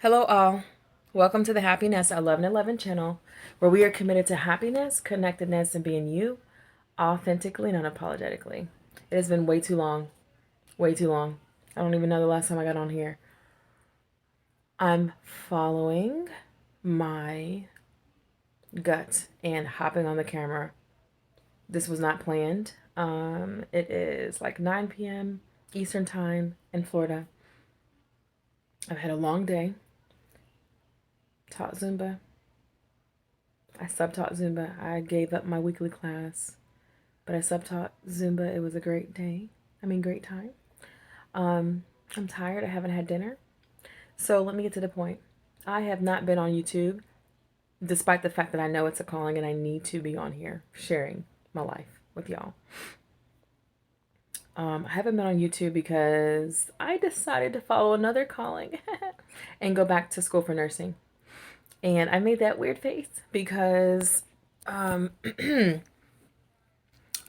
Hello, all. Welcome to the Happiness 1111 channel, where we are committed to happiness, connectedness, and being you authentically and unapologetically. It has been way too long. Way too long. I don't even know the last time I got on here. I'm following my gut and hopping on the camera. This was not planned. It is like 9 p.m. Eastern Time in Florida. I've had a long day. Taught Zumba. I sub-taught Zumba. I gave up my weekly class, but I sub-taught Zumba. It was a great day. Great time. I'm tired. I haven't had dinner. So let me get to the point. I have not been on YouTube, despite the fact that I know it's a calling and I need to be on here sharing my life with y'all. I haven't been on YouTube because I decided to follow another calling and go back to school for nursing. And I made that weird face because um,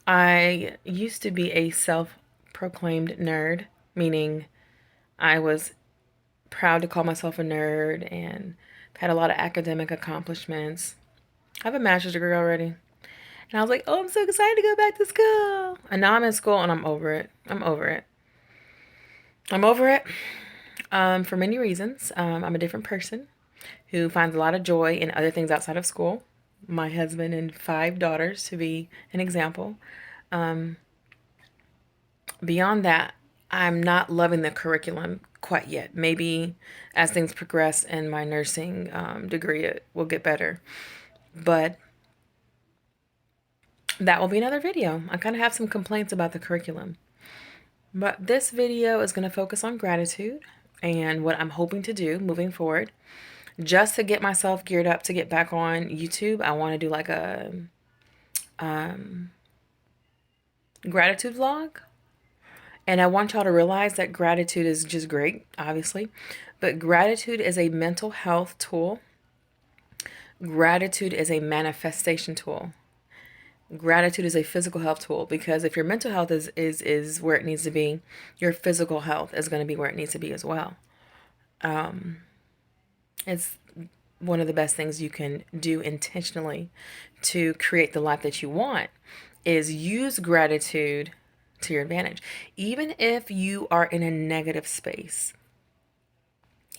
I used to be a self-proclaimed nerd, meaning I was proud to call myself a nerd and had a lot of academic accomplishments. I have a master's degree already. And I was like, oh, I'm so excited to go back to school. And now I'm in school and I'm over it. I'm over it. I'm over it for many reasons. I'm a different person who finds a lot of joy in other things outside of school. My husband and 5 daughters, to be an example. Um, Beyond that, I'm not loving the curriculum quite yet. Maybe as things progress in my nursing degree, it will get better. But that will be another video. I kind of have some complaints about the curriculum. But this video is going to focus on gratitude and what I'm hoping to do moving forward. Just to get myself geared up to get back on YouTube, I want to do like a gratitude vlog. And I want y'all to realize that gratitude is just great, obviously. But gratitude is a mental health tool. Gratitude is a manifestation tool. Gratitude is a physical health tool, because if your mental health is where it needs to be, your physical health is going to be where it needs to be as well. It's one of the best things you can do intentionally to create the life that you want is use gratitude to your advantage. Even if you are in a negative space,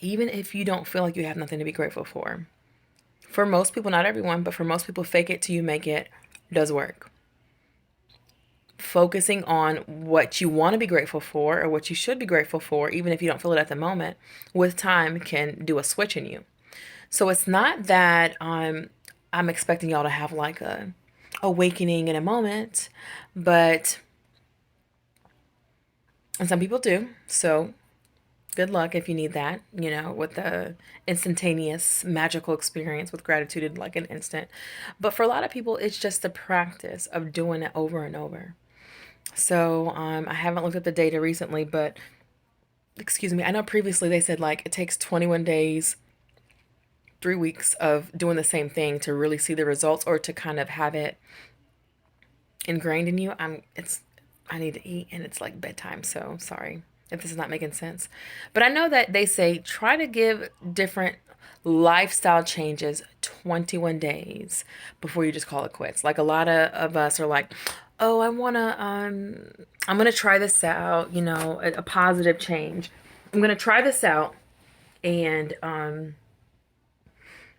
even if you don't feel like you have nothing to be grateful for most people, not everyone, but for most people, fake it till you make it does work. Focusing on what you want to be grateful for or what you should be grateful for, even if you don't feel it at the moment, with time can do a switch in you. So it's not that I'm expecting y'all to have like a awakening in a moment, but and some people do. So good luck if you need that, with the instantaneous magical experience with gratitude in like an instant. But for a lot of people, it's just the practice of doing it over and over. So I haven't looked at the data recently, but excuse me, I know previously they said like it takes 21 days, 3 weeks of doing the same thing to really see the results or to kind of have it ingrained in you. I need to eat and it's like bedtime, so sorry if this is not making sense. But I know that they say try to give different lifestyle changes 21 days before you just call it quits. Like a lot of us are like, oh, I'm gonna try this out, a positive change. I'm gonna try this out, and then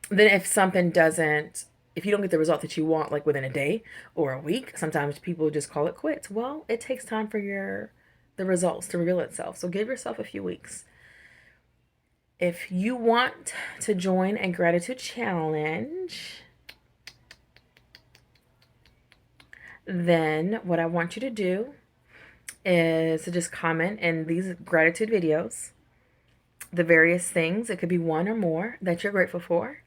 if you don't get the result that you want, like within a day or a week, sometimes people just call it quits. Well, it takes time for the results to reveal itself. So give yourself a few weeks. If you want to join a gratitude challenge, then what I want you to do is to just comment in these gratitude videos the various things. It could be one or more that you're grateful for.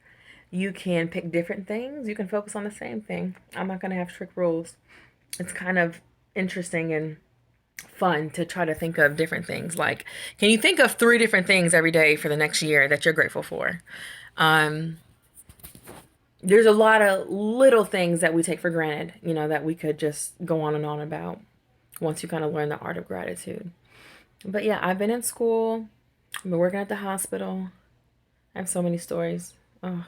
You can pick different things. You can focus on the same thing. I'm not going to have strict rules. It's kind of interesting and fun to try to think of different things. Like, can you think of 3 different things every day for the next year that you're grateful for? There's a lot of little things that we take for granted, that we could just go on and on about once you kind of learn the art of gratitude. But yeah, I've been in school. I've been working at the hospital. I have so many stories. Oh.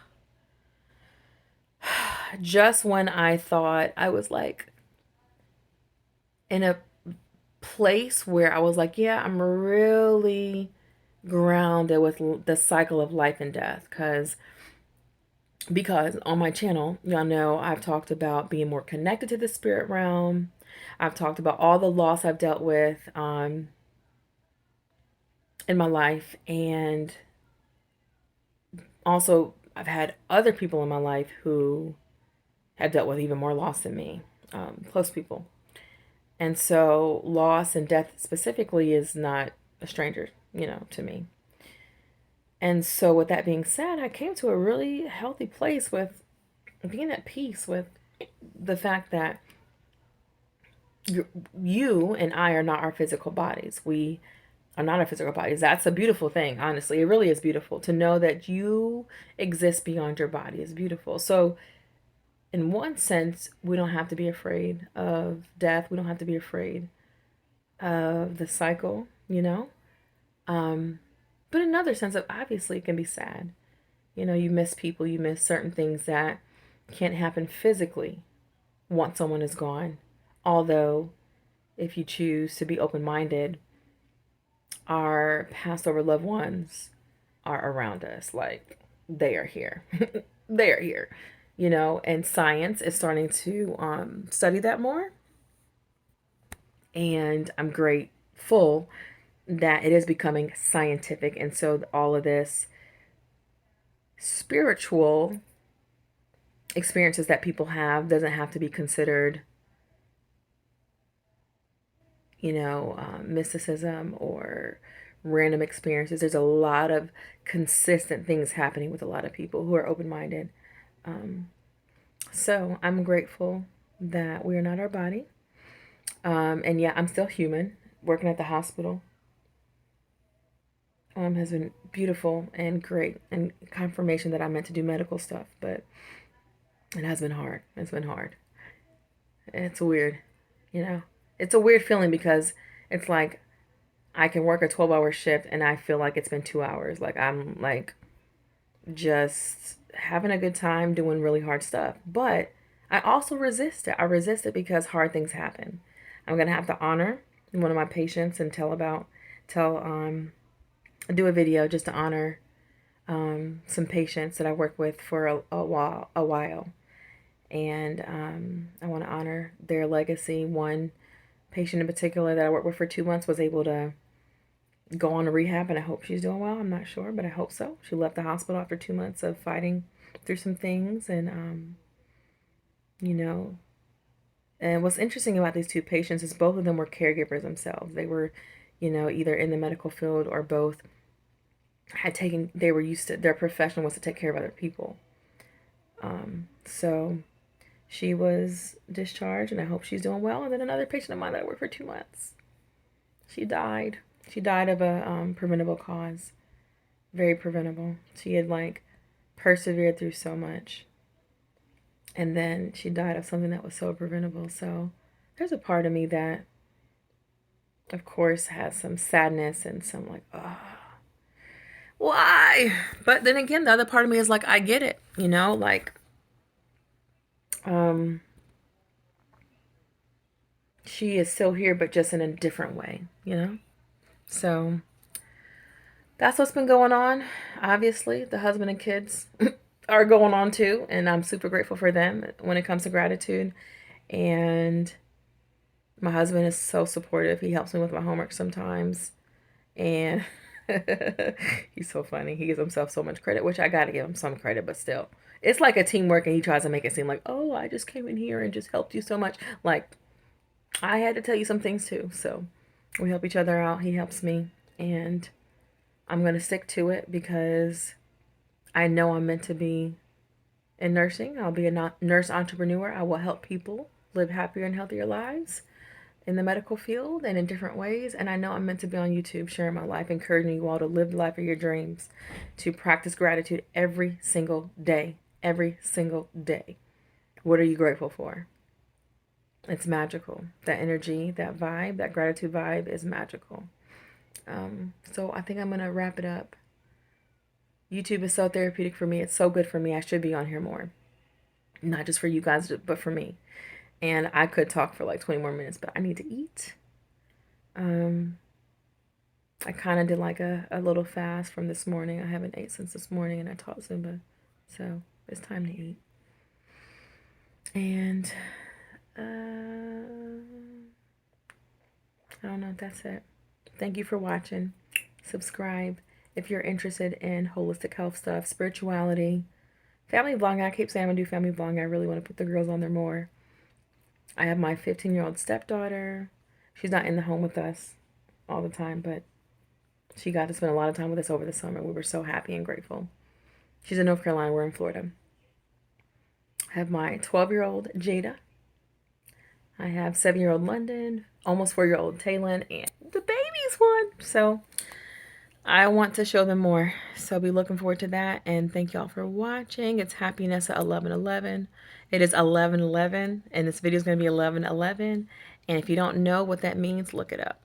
Just when I thought I was like in a place where I was like, yeah, I'm really grounded with the cycle of life and death. Because on my channel, y'all know I've talked about being more connected to the spirit realm. I've talked about all the loss I've dealt with in my life. And also, I've had other people in my life who have dealt with even more loss than me, close people. And so loss and death specifically is not a stranger, to me. And so with that being said, I came to a really healthy place with being at peace with the fact that you and I are not our physical bodies. We are not our physical bodies. That's a beautiful thing, honestly. It really is beautiful to know that you exist beyond your body is beautiful. So in one sense, we don't have to be afraid of death. We don't have to be afraid of the cycle, But in another sense, obviously, it can be sad. You miss people, you miss certain things that can't happen physically once someone is gone. Although, if you choose to be open-minded, our passed over loved ones are around us. Like, they are here. They are here. And science is starting to study that more. And I'm grateful that it is becoming scientific. And so all of this spiritual experiences that people have doesn't have to be considered, mysticism or random experiences. There's a lot of consistent things happening with a lot of people who are open-minded. So I'm grateful that we are not our body. And yeah, I'm still human. Working at the hospital has been beautiful and great, and confirmation that I meant to do medical stuff, but it has been hard. It's been hard. It's weird, It's a weird feeling because it's like I can work a 12-hour shift and I feel like it's been 2 hours. Like I'm like just having a good time doing really hard stuff. But I also resist it. I resist it because hard things happen. I'm gonna have to honor one of my patients and do a video just to honor some patients that I work with for a while. And I want to honor their legacy. One patient in particular that I worked with for 2 months was able to go on to rehab, and I hope she's doing well. I'm not sure, but I hope so. She left the hospital after 2 months of fighting through some things, and and what's interesting about these two patients is both of them were caregivers themselves. They were, either in the medical field or both they were used to, their profession was to take care of other people. So she was discharged, and I hope she's doing well. And then another patient of mine that I worked for 2 months, she died. She died of a preventable cause. Very preventable. She had persevered through so much. And then she died of something that was so preventable. So there's a part of me that, of course, has some sadness and some oh, why? But then again, the other part of me is I get it, she is still here, but just in a different way, So that's what's been going on. Obviously, the husband and kids are going on too, and I'm super grateful for them when it comes to gratitude. And my husband is so supportive. He helps me with my homework sometimes, and he's so funny. He gives himself so much credit, which I gotta give him some credit, but still. It's like a teamwork, and he tries to make it seem like, oh, I just came in here and just helped you so much. I had to tell you some things too, so we help each other out. He helps me, and I'm going to stick to it because I know I'm meant to be in nursing. I'll be a nurse entrepreneur. I will help people live happier and healthier lives in the medical field and in different ways. And I know I'm meant to be on YouTube sharing my life, encouraging you all to live the life of your dreams, to practice gratitude every single day. Every single day. What are you grateful for? It's magical. That energy, that vibe, that gratitude vibe is magical. So I think I'm going to wrap it up YouTube is so therapeutic for me. It's so good for me. I should be on here more. Not just for you guys, but for me. And I could talk for like 20 more minutes, but I need to eat. I kind of did like a little fast from this morning. I haven't ate since this morning, and I taught Zumba. So it's time to eat. And I don't know. That's it. Thank you for watching. Subscribe if you're interested in holistic health stuff, spirituality, family vlogging. I keep saying I'm going to do family vlogging. I really want to put the girls on there more. I have my 15-year-old stepdaughter. She's not in the home with us all the time, but she got to spend a lot of time with us over the summer. We were so happy and grateful. She's in North Carolina. We're in Florida. I have my 12-year-old Jada. I have 7-year-old London, almost 4-year-old Taylin, and the baby's one. So I want to show them more. So I'll be looking forward to that. And thank y'all for watching. It's Happiness at 11:11. It is 11:11, and this video is going to be 11:11. And if you don't know what that means, look it up.